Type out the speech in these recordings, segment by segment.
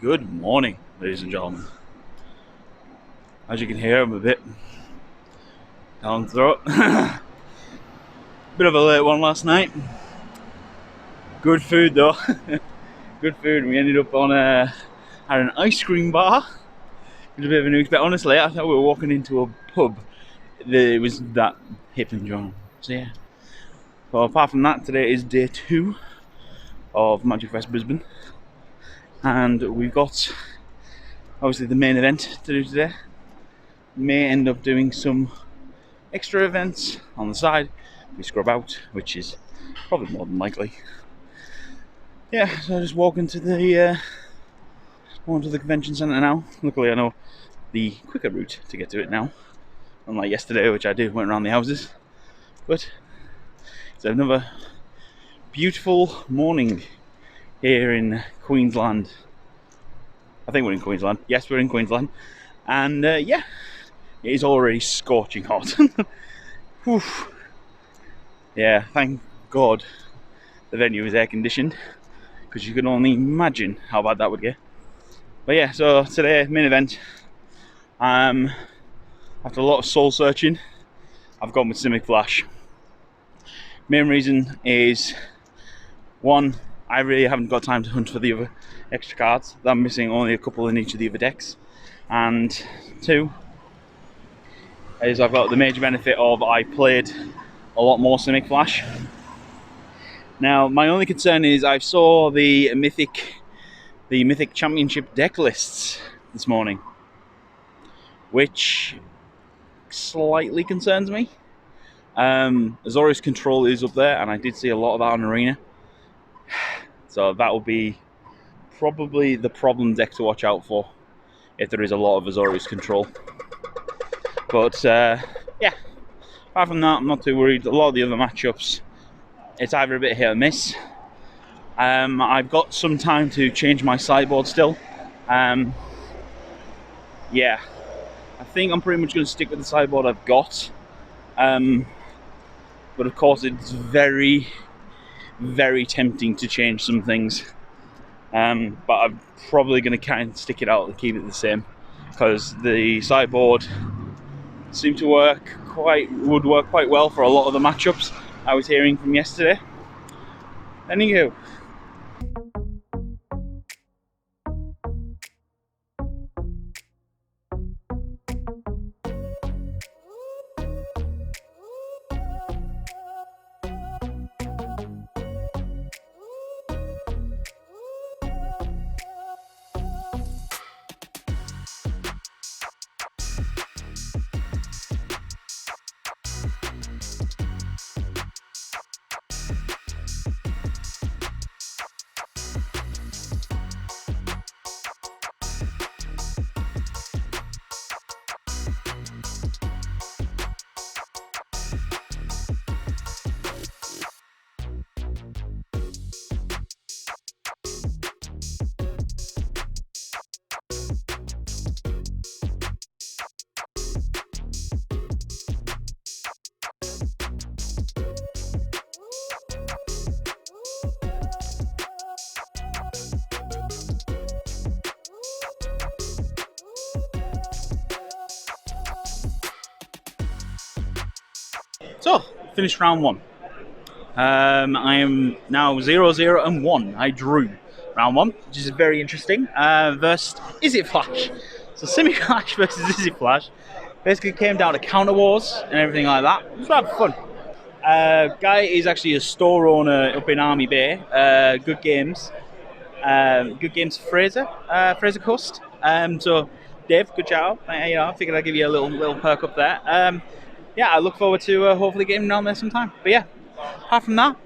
Good morning, ladies and gentlemen. As you can hear, I'm a bit down the throat. Bit of a late one last night. Good food though. Good food. We ended up on at an ice cream bar. It was a bit of a news, but honestly, I thought we were walking into a pub. It was that hip and John. So yeah. Well, apart from that, today is day 2 of MTG Brisbane, and we've got obviously the main event to do today. May end up doing some extra events on the side. We scrub out, which is probably more than likely. Yeah, so I just walk into the convention centre now. Luckily, I know the quicker route to get to it now, unlike yesterday, which I went around the houses. But it's another beautiful morning here in Queensland. I think we're in Queensland. Yes, we're in Queensland, and yeah, it is already scorching hot. Yeah, thank God the venue is air conditioned, because you can only imagine how bad that would get. But yeah, so today, main event. After a lot of soul searching, I've gone with Simic Flash. Main reason is, one, I really haven't got time to hunt for the other extra cards. I'm missing only a couple in each of the other decks. And 2 is I've got the major benefit of I played a lot more Simic Flash. Now, my only concern is I saw the Mythic Championship deck lists this morning, which slightly concerns me. Azorius Control is up there, and I did see a lot of that on Arena. So that will be probably the problem deck to watch out for if there is a lot of Azorius Control. But yeah, apart from that, I'm not too worried. A lot of the other matchups, it's either a bit hit or miss. I've got some time to change my sideboard still. Yeah, I think I'm pretty much going to stick with the sideboard I've got. But of course, it's very, very tempting to change some things. But I'm probably going to kind of stick it out and keep it the same, because the sideboard would work quite well for a lot of the matchups I was hearing from yesterday. Anywho. So, finished round 1. I am now 0-0-1. I drew round 1, which is very interesting. Versus Is It Flash? So Simic Flash versus Is It Flash basically came down to counter wars and everything like that. It was rather fun. Guy is actually a store owner up in Army Bay. Good games. Good games, Fraser Coast. So, Dave, good job. I figured I'd give you a little perk up there. Yeah, I look forward to hopefully getting down there sometime. But yeah, apart from that,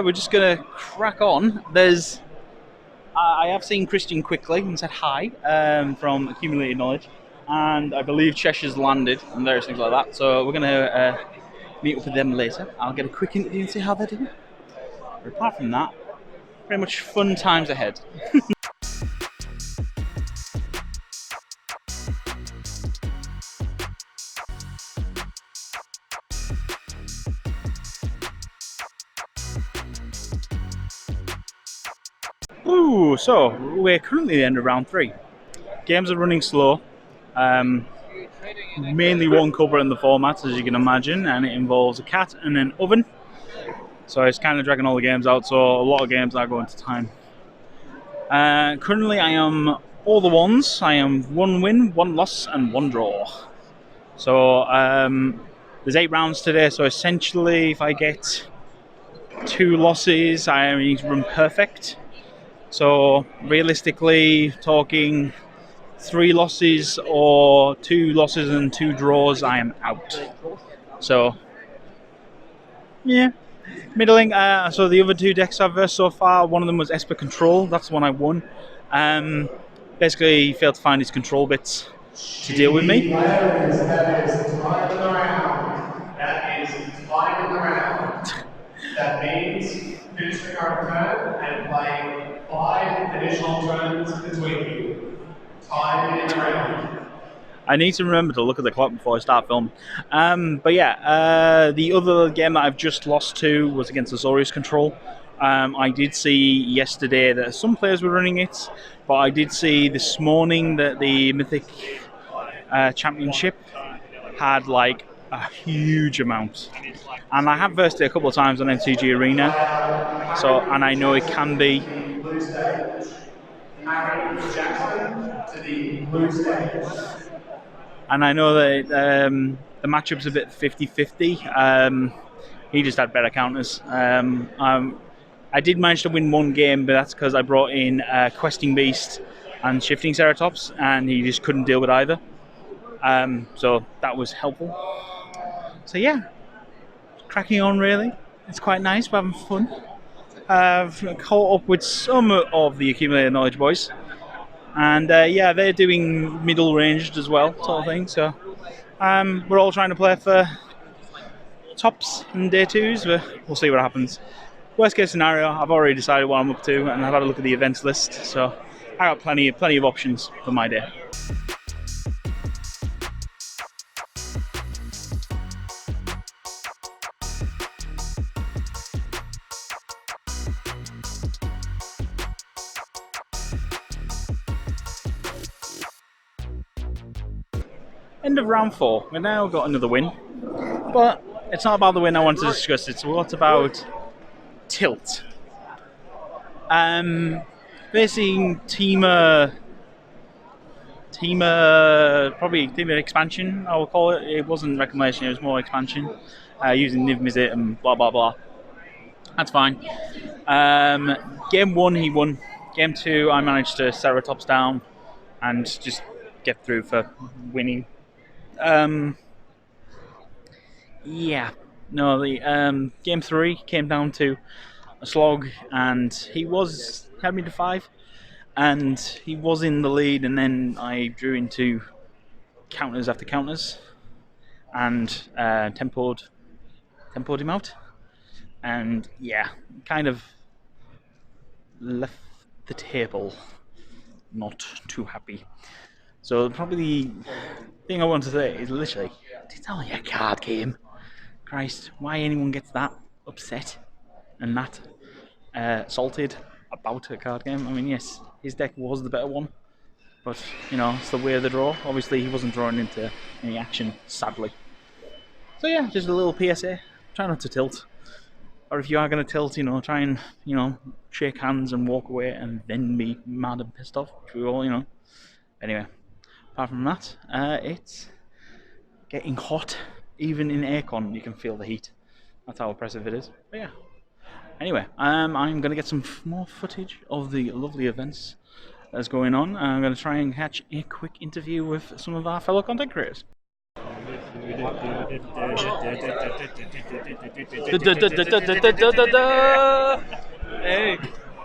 we're just gonna crack on. I have seen Christian quickly and said hi from Accumulated Knowledge, and I believe Cheshire's landed and various things like that. So we're gonna meet up with them later. I'll get a quick interview and see how they're doing. But apart from that, pretty much fun times ahead. Ooh, so we're currently at the end of round 3. Games are running slow. Mainly one cover in the format, as you can imagine, and it involves a cat and an oven. So it's kind of dragging all the games out, so a lot of games are going to time. Currently, I am all the ones. I am 1 win, 1 loss, and 1 draw. So there's 8 rounds today, so essentially if I get 2 losses, I need to run perfect. So realistically, talking 3 losses or 2 losses and 2 draws, I am out. So, yeah, middling. So the other 2 decks I've versed so far, one of them was Esper Control. That's the one I won. Basically, he failed to find his control bits to deal with me. That is time in the round. That is time in the round. That means finishing our turn and playing 5 additional turns between you. Time in the round. I need to remember to look at the clock before I start filming. But yeah, the other game that I've just lost to was against Azorius Control. I did see yesterday that some players were running it, but I did see this morning that the Mythic Championship had like a huge amount. And I have versed it a couple of times on MTG Arena, so and I know it can be. Blue stage. Harry Jackson to the blue stage. And I know that the matchup's a bit 50-50. He just had better counters. I did manage to win 1 game, but that's because I brought in Questing Beast and Shifting Ceratops, and he just couldn't deal with either. So that was helpful. So yeah, cracking on really. It's quite nice, we're having fun. I've caught up with some of the Accumulated Knowledge boys. And yeah, they're doing middle ranged as well, sort of thing. So we're all trying to play for tops and day 2s, but we'll see what happens. Worst case scenario, I've already decided what I'm up to, and I've had a look at the events list. So I got plenty of options for my day. End of round 4. We've now got another win, but it's not about the win I want to discuss. It's what about tilt. Facing Teamer expansion, I will call it. It wasn't reclamation, it was more expansion, using Niv Mizzet and blah blah blah. That's fine. Game 1 he won. Game 2 I managed to Ceratops down and just get through for winning. Yeah. No, the game 3 came down to a slog, and he had me to 5, and he was in the lead, and then I drew into counters after counters, and tempoed him out, and yeah, kind of left the table not too happy. So probably the thing I want to say is literally, it's only a card game. Christ, why anyone gets that upset and that salted about a card game? I mean, yes, his deck was the better one, but you know, it's the way of the draw. Obviously, he wasn't drawing into any action, sadly. So yeah, just a little PSA. Try not to tilt, or if you are going to tilt, you know, try and shake hands and walk away, and then be mad and pissed off, which we all. Anyway. Apart from that, it's getting hot. Even in aircon, you can feel the heat. That's how oppressive it is. But yeah. Anyway, I'm going to get some more footage of the lovely events that's going on. I'm going to try and catch a quick interview with some of our fellow content creators. Hey,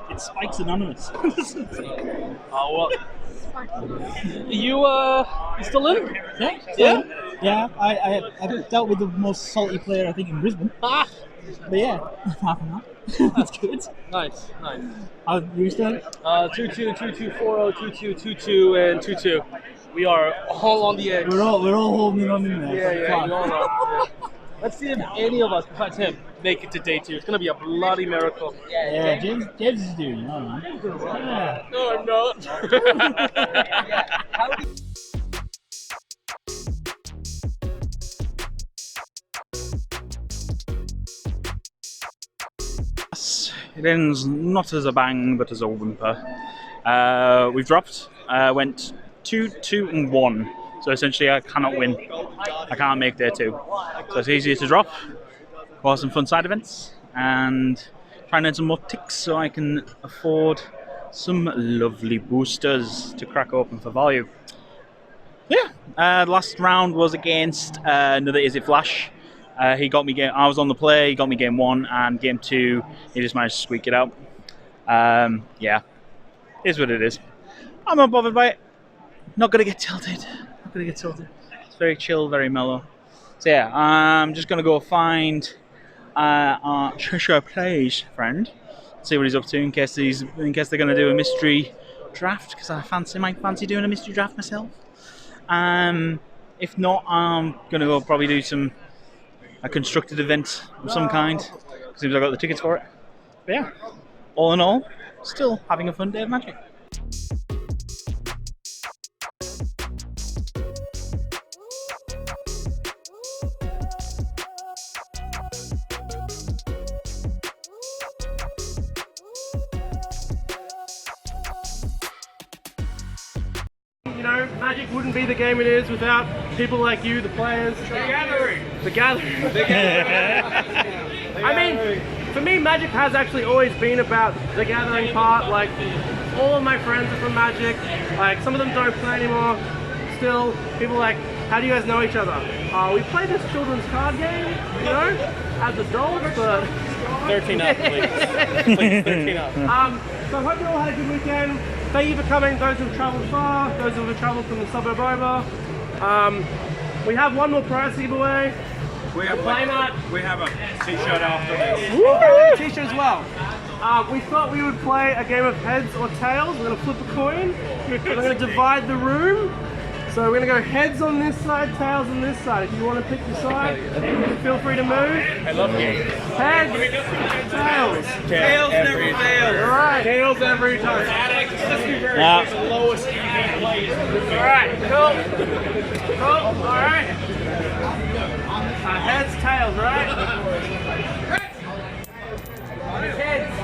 it's Spikes Anonymous. What? You still in? Yeah. Yeah, I've dealt with the most salty player I think in Brisbane. Ah, But yeah, apart from that, that's good. nice. How you doing? 2-2, 2-2, 4-0, 2-2, 2-2, and 2-2. We are all on the edge. We're all holding on in there. Yeah, we all are. Yeah. Let's see if any of us, besides him, make it to day 2. It's gonna be a bloody miracle. Yeah, James is doing, you know what I mean? Yeah. No, I'm not. It ends not as a bang, but as a whimper. We've dropped. Went 2, 2, and 1. So essentially, I cannot win. I can't make day 2. So it's easier to drop, go some fun side events, and try and earn some more ticks so I can afford some lovely boosters to crack open for value. Yeah, the last round was against another Simic Flash. He got me game. I was on the play. He got me game 1, and game 2 he just managed to squeak it out. Yeah, is what it is. I'm not bothered by it. Not gonna get tilted. Not gonna get tilted. It's very chill, very mellow. So yeah, I'm just gonna go find our Trisha Plays friend. See what he's up to in case they're gonna do a mystery draft, because I might fancy doing a mystery draft myself. If not, I'm gonna go probably do a constructed event of some kind. Seems I got the tickets for it. But yeah, all in all, still having a fun day of Magic. You know, Magic wouldn't be the game it is without people like you, the players. The Gathering. The Gathering. The Gathering. I mean, for me, Magic has actually always been about the gathering part. Like, all of my friends are from Magic. Like, some of them don't play anymore. Still, people like, how do you guys know each other? We play this children's card game, you know, as adults, but 13 up, please. Please, 13 up. So I hope you all had a good weekend. Thank you for coming, those who have travelled far, those who have travelled from the suburb over. We have one more prize to give away. We have a t-shirt after this. Okay, we have a t-shirt as well. We thought we would play a game of heads or tails. We're going to flip a coin. We're going to divide the room. So we're going to go heads on this side, tails on this side. If you want to pick your side, feel free to move. I love games. Heads, tails. Tails never fail. All right. Tails every time. Let's be very the lowest EV plays. All right, cool. Cool, all right. Heads, tails, right? Heads.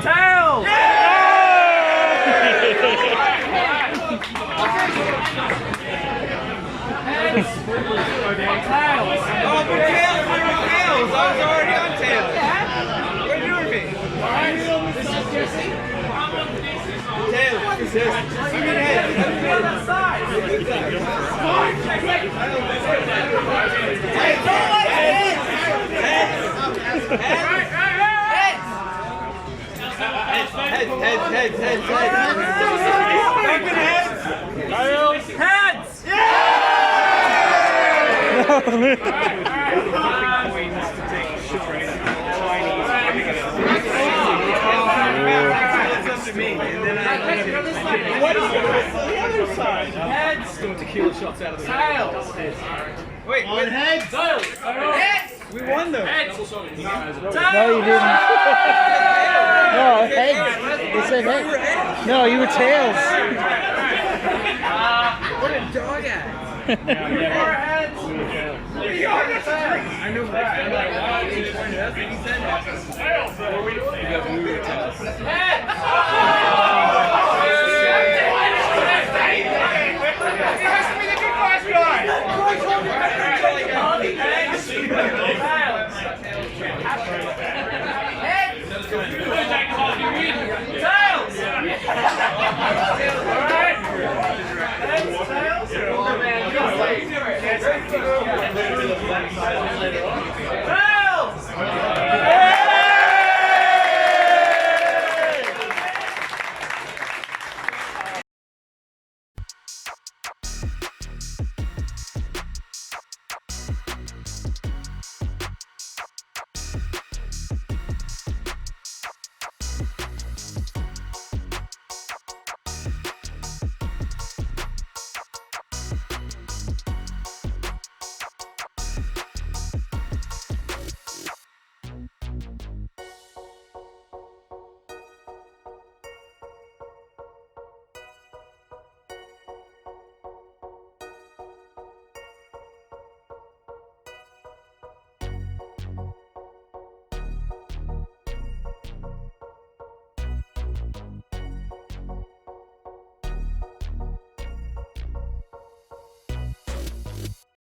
Tails! Heads. Tails. Oh, but tails, tails. I was already on tails. What are you doing with me? This is Jesse. Tails. This is head. On that side. Heads! What is the other side? Heads! Doing tequila shots out of the Tails! Wait, heads! Tails! Heads! We won them. Heads! No, you didn't. No, heads. They said heads. No, you were tails. What a dog act. Heads! I know that.